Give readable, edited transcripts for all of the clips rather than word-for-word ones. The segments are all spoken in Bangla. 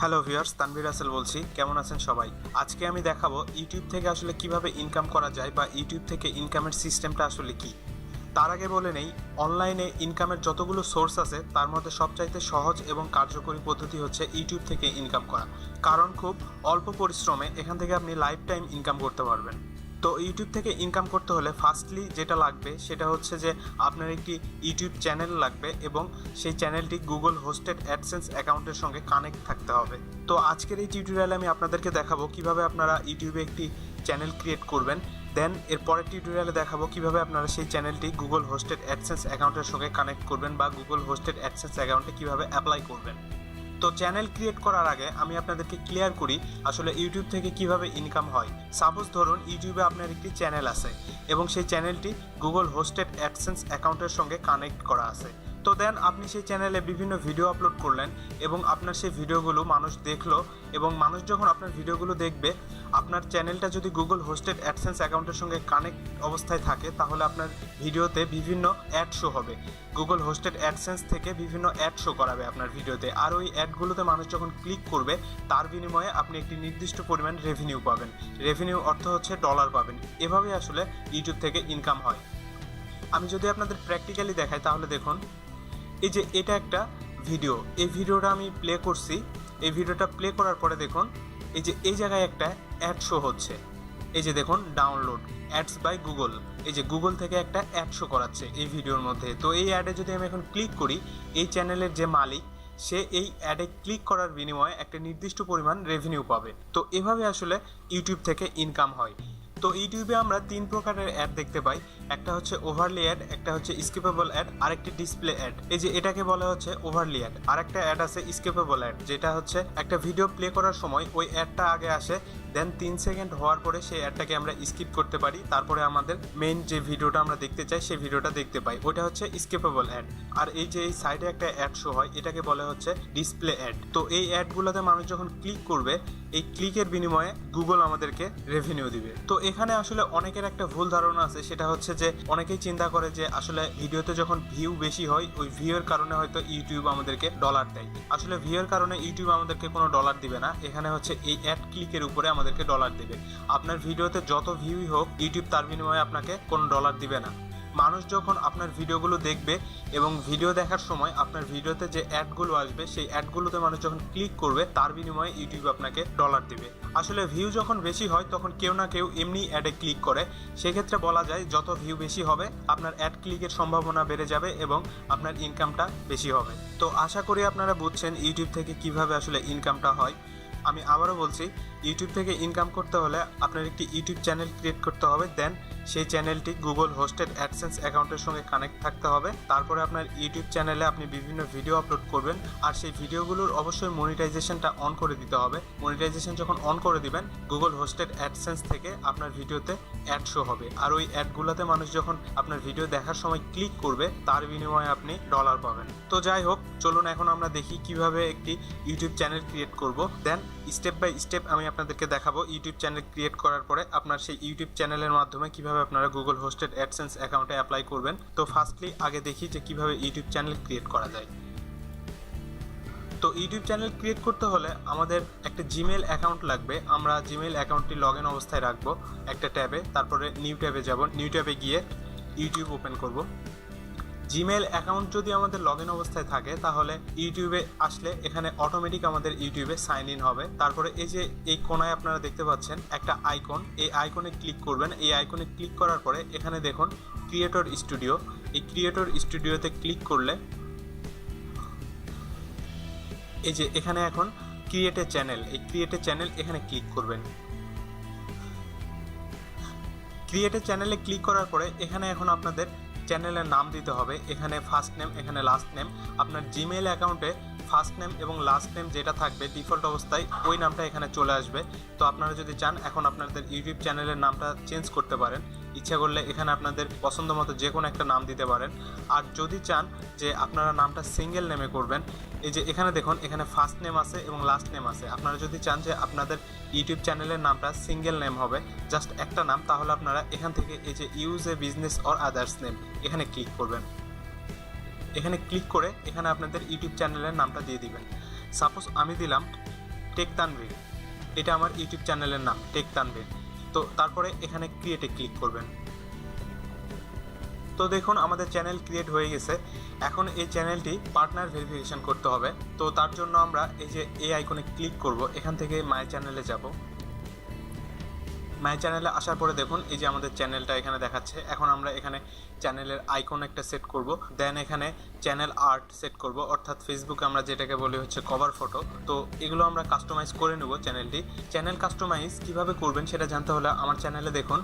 হ্যালো ভিউয়ার্স, তানভীর রাসেল বলছি। কেমন আছেন সবাই? আজকে আমি দেখাবো ইউটিউব থেকে আসলে কিভাবে ইনকাম করা যায় বা ইউটিউব থেকে ইনকামের সিস্টেমটা আসলে কি। তার আগে বলে নেই, অনলাইনে ইনকামের যতগুলো সোর্স আছে তার মধ্যে সবচাইতে সহজ এবং কার্যকরী পদ্ধতি হচ্ছে ইউটিউব থেকে ইনকাম করা। কারণ খুব অল্প পরিশ্রমে এখান থেকে আপনি লাইফ টাইম ইনকাম করতে পারবেন। তো ইউটিউব থেকে ইনকাম করতে হলে ফার্স্টলি যেটা লাগবে সেটা হচ্ছে যে আপনার একটি ইউটিউব চ্যানেল লাগবে এবং সেই চ্যানেলটি গুগল হোস্টেড অ্যাডসেন্স অ্যাকাউন্টের সঙ্গে কানেক্ট থাকতে হবে। তো আজকের এই টিউটোরিয়ালে আমি আপনাদেরকে দেখাবো কিভাবে আপনারা ইউটিউবে একটি চ্যানেল ক্রিয়েট করবেন। দেন এর পরের টিউটোরিয়ালে দেখাবো কিভাবে আপনারা সেই চ্যানেলটি গুগল হোস্টেড অ্যাডসেন্স অ্যাকাউন্টের সঙ্গে কানেক্ট করবেন বা গুগল হোস্টেড অ্যাডসেন্স অ্যাকাউন্টে কিভাবে অ্যাপ্লাই করবেন। তো চ্যানেল ক্রিয়েট করার আগে আমি আপনাদেরকে ক্লিয়ার করি আসলে ইউটিউব থেকে কিভাবে ইনকাম হয়। সাপোজ ধরুন ইউটিউবে আপনার একটি চ্যানেল আছে এবং সেই চ্যানেলটি গুগল হোস্টেড অ্যাডসেন্স অ্যাকাউন্টের সঙ্গে কানেক্ট করা আছে। তো দেন আপনি সেই চ্যানেলে বিভিন্ন ভিডিও আপলোড করলেন এবং আপনার সেই ভিডিওগুলো মানুষ দেখলো এবং মানুষ যখন আপনার ভিডিওগুলো দেখবে, আপনার চ্যানেলটা যদি গুগল হোস্টেড অ্যাডসেন্স অ্যাকাউন্টের সঙ্গে কানেক্ট অবস্থায় থাকে তাহলে আপনার ভিডিওতে বিভিন্ন অ্যাড শো হবে। গুগল হোস্টেড অ্যাডসেন্স থেকে বিভিন্ন অ্যাড শো করাবে আপনার ভিডিওতে, আর ওই অ্যাডগুলোতে মানুষ যখন ক্লিক করবে তার বিনিময়ে আপনি একটি নির্দিষ্ট পরিমাণ রেভিনিউ পাবেন। রেভিনিউ অর্থ হচ্ছে ডলার পাবেন। এভাবেই আসলে ইউটিউব থেকে ইনকাম হয়। আমি যদি আপনাদের প্র্যাকটিক্যালি দেখাই তাহলে দেখুন, এই যে এটা একটা ভিডিও, এই ভিডিওটা আমি প্লে করছি। এই ভিডিওটা প্লে করার পরে দেখুন এই যে এই জায়গায় একটা অ্যাড শো হচ্ছে। এই যে দেখুন ডাউনলোড অ্যাডস বাই গুগল, এই যে গুগল থেকে একটা অ্যাড শো করাচ্ছে এই ভিডিওর মধ্যে। তো এই অ্যাডে যদি আমি এখন ক্লিক করি, এই চ্যানেলের যে মালিক সে এই অ্যাডে ক্লিক করার বিনিময়ে একটা নির্দিষ্ট পরিমাণ রেভিনিউ পাবে। তো এভাবে আসলে ইউটিউব থেকে ইনকাম হয়। তো ইউটিউবে আমরা তিন প্রকারের অ্যাড দেখতে পাই। একটা হচ্ছে ওভারলি অ্যাড, একটা হচ্ছে স্কিপেবল অ্যাড, আর একটি ডিসপ্লে অ্যাড। এই যে এটাকে বলা হচ্ছে ওভারলি অ্যাড। আর একটা অ্যাড আছে স্কিপেবল অ্যাড, যেটা হচ্ছে একটা ভিডিও প্লে করার সময় ওই অ্যাডটা আগে আসে, দেন 3 সেকেন্ড হওয়ার পরে সেই অ্যাডটাকে আমরা স্কিপ করতে পারি, তারপরে আমাদের মেইন যে ভিডিওটা আমরা দেখতে চাই সেই ভিডিওটা দেখতে পাই। ওইটা হচ্ছে স্কিপেবল অ্যাড। আর এই যে এই সাইডে একটা অ্যাড শো হয়, এটাকে বলা হচ্ছে ডিসপ্লে অ্যাড। তো এই অ্যাডগুলোতে মানুষ যখন ক্লিক করবে, এই ক্লিকের বিনিময়ে গুগল আমাদেরকে রেভিনিউ দিবে। তো এখানে আসলে অনেকের একটা ভুল ধারণা আছে, সেটা হচ্ছে যে অনেকেই চিন্তা করে যে আসলে ভিডিওতে যখন ভিউ বেশি হয় ওই ভিউয়ের কারণে হয়তো ইউটিউব আমাদেরকে ডলার দেয়। আসলে ভিউয়ের কারণে ইউটিউব আমাদেরকে কোনো ডলার দিবে না। এখানে হচ্ছে এই অ্যাড ক্লিকের উপরে আমাদেরকে ডলার দেবে। আপনার ভিডিওতে যত ভিউই হোক ইউটিউব তার বিনিময়ে আপনাকে কোনো ডলার দিবে না। মানুষ যখন আপনার ভিডিওগুলো দেখবে এবং ভিডিও দেখার সময় আপনার ভিডিওতে যে অ্যাডগুলো আসবে সেই অ্যাডগুলোতে মানুষ যখন ক্লিক করবে তার বিনিময়ে ইউটিউব আপনাকে ডলার দিবে। আসলে ভিউ যখন বেশি হয় তখন কেউ না কেউ এমনি অ্যাডে ক্লিক করে। সেক্ষেত্রে বলা যায় যত ভিউ বেশি হবে আপনার অ্যাড ক্লিকের সম্ভাবনা বেড়ে যাবে এবং আপনার ইনকামটা বেশি হবে। তো আশা করি আপনারা বুঝছেন ইউটিউব থেকে কিভাবে আসলে ইনকামটা হয়। আমি আবারও বলছি, ইউটিউব থেকে ইনকাম করতে হলে আপনার একটি ইউটিউব চ্যানেল ক্রিয়েট করতে হবে। দেন সেই চ্যানেলটি গুগল হোস্টেড অ্যাডসেন্স অ্যাকাউন্টের সঙ্গে কানেক্ট থাকতে হবে। তারপরে আপনার ইউটিউব চ্যানেলে আপনি বিভিন্ন ভিডিও আপলোড করবেন, আর সেই ভিডিওগুলোর অবশ্যই মনিটাইজেশনটা অন করে দিতে হবে। মনিটাইজেশন যখন অন করে দিবেন, গুগল হোস্টেড অ্যাডসেন্স থেকে আপনার ভিডিওতে অ্যাড শো হবে, আর ওই অ্যাডগুলোতে মানুষ যখন আপনার ভিডিও দেখার সময় ক্লিক করবে তার বিনিময়ে আপনি ডলার পাবেন। তো যাই হোক, চলুন এখন আমরা দেখি কিভাবে একটি ইউটিউব চ্যানেল ক্রিয়েট করব। দেন স্টেপ বাই স্টেপ আমি আপনাদেরকে দেখাবো ইউটিউব চ্যানেল ক্রিয়েট করার পরে আপনার সেই ইউটিউব চ্যানেলের মাধ্যমে কিভাবে আপনারা গুগল হোস্টেড অ্যাডসেন্স অ্যাকাউন্টে অ্যাপ্লাই করবেন। তো ফার্স্টলি আগে দেখি যে কিভাবে ইউটিউব চ্যানেল ক্রিয়েট করা যায়। তো ইউটিউব চ্যানেল ক্রিয়েট করতে হলে আমাদের একটা জিমেল অ্যাকাউন্ট লাগবে। আমরা জিমেল অ্যাকাউন্টটি লগ ইন অবস্থায় রাখবো একটা ট্যাবে, তারপরে নিউ ট্যাবে যাব। নিউ ট্যাবে গিয়ে ইউটিউব ওপেন করব। জিমেল অ্যাকাউন্ট যদি আমাদের লগ ইন অবস্থায় থাকে তাহলে ইউটিউবে আসলে এখানে অটোমেটিক আমাদের ইউটিউবে সাইন ইন হবে। তারপরে এই যে এই কোনায় আপনারা দেখতে পাচ্ছেন একটা আইকন, এই আইকনে ক্লিক করবেন। এই আইকনে ক্লিক করার পরে এখানে দেখুন ক্রিয়েটর স্টুডিও। এই ক্রিয়েটর স্টুডিওতে ক্লিক করলে এই যে এখানে এখন ক্রিয়েট এ চ্যানেল, এই ক্রিয়েট এ চ্যানেল এখানে ক্লিক করবেন। ক্রিয়েট এ চ্যানেলে ক্লিক করার পরে এখানে এখন আপনাদের চ্যানেলের নাম দিতে হবে। এখানে ফার্স্ট নেম, এখানে লাস্ট নেম। আপনার জিমেল অ্যাকাউন্টে ফার্স্ট নেম এবং লাস্ট নেম যেটা থাকবে ডিফল্ট অবস্থায় ওই নামটা এখানে চলে আসবে। তো আপনারা যদি চান এখন আপনাদের ইউটিউব চ্যানেলের নামটা চেঞ্জ করতে পারেন। ইচ্ছা করলে এখানে আপনাদের পছন্দ মতো যে কোনো একটা নাম দিতে পারেন। আর যদি চান যে আপনারা নামটা সিঙ্গেল নেমে করবেন, এই যে এখানে দেখুন এখানে ফার্স্ট নেম আছে এবং লাস্ট নেম আছে। আপনারা যদি চান যে আপনাদের ইউটিউব চ্যানেলের নামটা সিঙ্গেল নেম হবে, জাস্ট একটা নাম, তাহলে আপনারা এখান থেকে এই যে use a business or others name এখানে ক্লিক করবেন। এখানে ক্লিক করে এখানে আপনাদের ইউটিউব চ্যানেলের নামটা দিয়ে দিবেন। সাপোজ আমি দিলাম টেক তানভীর, এটা আমার ইউটিউব চ্যানেলের নাম টেক তানভীর। তো তারপরে এখানে ক্রিয়েটে ক্লিক করবেন। তো দেখুন আমাদের চ্যানেল ক্রিয়েট হয়ে গেছে। এখন এই চ্যানেলটি পার্টনার ভেরিফিকেশন করতে হবে। তো তার জন্য আমরা এই যে এই আইকনে ক্লিক করব, এখান থেকে মাই চ্যানেলে যাব। মাই চ্যানেলে আসার পরে দেখুন এই যে আমাদের চ্যানেলটা এখানে দেখাচ্ছে। এখন আমরা এখানে চ্যানেলের আইকন একটা সেট করব, দেন এখানে চ্যানেল আর্ট সেট করব, অর্থাৎ ফেসবুকে আমরা যেটাকে বলি হচ্ছে কভার ফটো। তো এগুলো আমরা কাস্টমাইজ করে নেব চ্যানেলটি। চ্যানেল কাস্টমাইজ কিভাবে করবেন সেটা জানতে হলে আমার চ্যানেলে দেখুন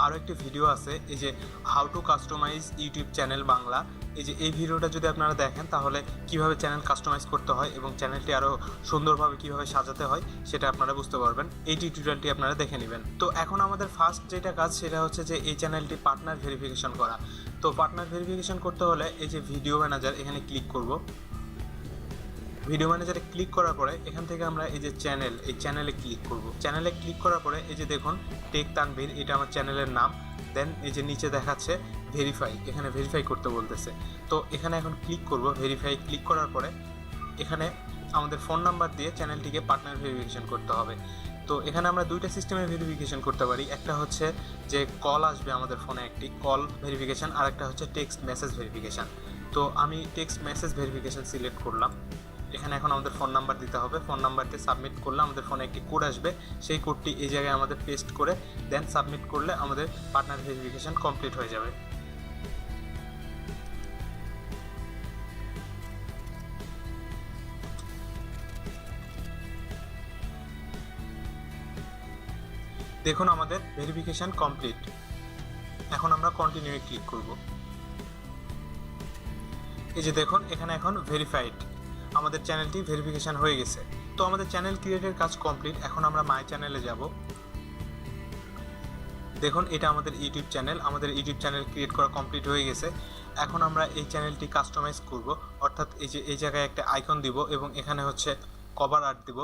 আরও একটি ভিডিও আছে, এই যে how to customize YouTube channel Bangla. এই যে এই ভিডিওটা যদি আপনারা দেখেন তাহলে কিভাবে চ্যানেল কাস্টমাইজ করতে হয় এবং চ্যানেলটি আরও সুন্দরভাবে কিভাবে সাজাতে হয় সেটা আপনারা বুঝতে পারবেন। এই টিউটোরিয়ালটি আপনারা দেখে নেবেন। তো এখন আমাদের ফার্স্ট যেটা কাজ সেটা হচ্ছে যে এই চ্যানেলটি পার্টনার ভেরিফিকেশন করা। তো পার্টনার ভেরিফিকেশন করতে হলে এই যে ভিডিও ম্যানেজার এখানে ক্লিক করব। ভিডিও ম্যানেজারে ক্লিক করার পরে এখান থেকে আমরা এই যে চ্যানেল, এই চ্যানেলে ক্লিক করব। চ্যানেলে ক্লিক করার পরে এই যে দেখুন টেক তানভীর, এটা আমার চ্যানেলের নাম। দেন এই যে নিচে দেখাচ্ছে ভেরিফাই, এখানে ভেরিফাই করতে বলতেছে। তো এখানে এখন ক্লিক করব। ভেরিফাই ক্লিক করার পরে এখানে আমাদের ফোন নাম্বার দিয়ে চ্যানেলটিকে পার্টনার ভেরিফিকেশন করতে হবে। তো এখানে আমরা দুইটা সিস্টেমে ভেরিফিকেশন করতে পারি। একটা হচ্ছে যে কল আসবে আমাদের ফোনে, একটি কল ভেরিফিকেশন, আর একটা হচ্ছে টেক্সট মেসেজ ভেরিফিকেশন। তো আমি টেক্সট মেসেজ ভেরিফিকেশন সিলেক্ট করলাম। এখানে এখন আমাদের ফোন নাম্বার দিতে হবে। ফোন নাম্বার দিয়ে সাবমিট করলে আমাদের ফোনে একটি কোড আসবে, সেই কোডটি এই জায়গায় আমাদের পেস্ট করে দেন সাবমিট করলে আমাদের পার্টনার ভেরিফিকেশন কমপ্লিট হয়ে যাবে। দেখুন আমাদের ভেরিফিকেশন কমপ্লিট। এখন আমরা কন্টিনিউ ক্লিক করব। এই যে দেখুন এখানে এখন ভেরিফাইড, আমাদের চ্যানেলটি ভেরিফিকেশন হয়ে গেছে। তো আমাদের চ্যানেল ক্রিয়েটের কাজ কমপ্লিট। এখন আমরা মাই চ্যানেলে যাব। দেখুন এটা আমাদের ইউটিউব চ্যানেল, আমাদের ইউটিউব চ্যানেল ক্রিয়েট করা কমপ্লিট হয়ে গেছে। এখন আমরা এই চ্যানেলটি কাস্টমাইজ করব, অর্থাৎ এই যে এই জায়গায় একটা আইকন দিব এবং এখানে হচ্ছে কভার আর্ট দিব।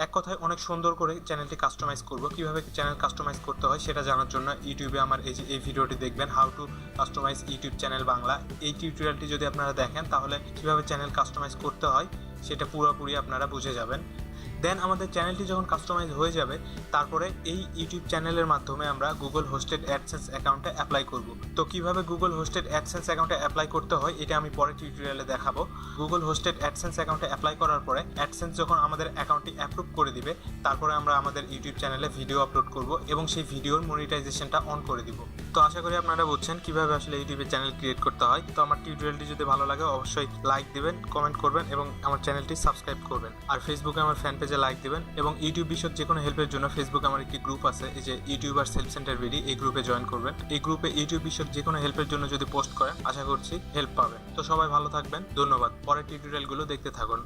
এক কথায় অনেক সুন্দর করে চ্যানেলটি কাস্টমাইজ করব। কিভাবে চ্যানেল কাস্টমাইজ করতে হয় সেটা জানার জন্য ইউটিউবে আমার এই যে এই ভিডিওটি দেখবেন, how to customize YouTube channel Bangla. এই টিউটোরিয়ালটি যদি আপনারা দেখেন তাহলে কিভাবে চ্যানেল কাস্টমাইজ করতে হয় সেটা পুরোপুরি আপনারা বুঝে যাবেন। দেন আমাদের চ্যানেলটি যখন কাস্টমাইজ হয়ে যাবে তারপরে এই ইউটিউব চ্যানেলের মাধ্যমে আমরা গুগল হোস্টেড অ্যাডসেন্স অ্যাকাউন্টে অ্যাপ্লাই করব। তো কিভাবে গুগল হোস্টেড অ্যাডসেন্স অ্যাকাউন্টে অ্যাপ্লাই করতে হয় এটা আমি পরের টিউটোরিয়ালে দেখাবো। গুগল হোস্টেড অ্যাডসেন্স অ্যাকাউন্টে অ্যাপ্লাই করার পরে অ্যাডসেন্স যখন আমাদের অ্যাকাউন্টটি অ্যাপ্রুভ করে দিবে তারপরে আমরা আমাদের ইউটিউব চ্যানেলে ভিডিও আপলোড করব এবং সেই ভিডিওর মনিটাইজেশনটা অন করে দিব। তো আশা করি আপনারা বুঝছেন কিভাবে আসলে ইউটিউবে চ্যানেল ক্রিয়েট করতে হয়। তো আমার টিউটোরিয়ালটি যদি ভালো লাগে অবশ্যই লাইক দিবেন, কমেন্ট করবেন এবং আমার চ্যানেলটি সাবস্ক্রাইব করবেন। আর ফেসবুকে আমার ফ্যান পেজে লাইক দিবেন এবং ইউটিউব বিষয়ক যে কোনো হেল্পের জন্য ফেসবুকে আমার একটি গ্রুপ আছে, এই যে ইউটিউবার্স হেল্প সেন্টার ভিডি, এই গ্রুপে জয়েন করবেন। এই গ্রুপে ইউটিউব বিষয়ক যে কোনো হেল্পের জন্য যদি পোস্ট করেন আশা করছি হেল্প পাবেন। তো সবাই ভালো থাকবেন, ধন্যবাদ। পরের টিউটোরিয়ালগুলো দেখতে থাকুন।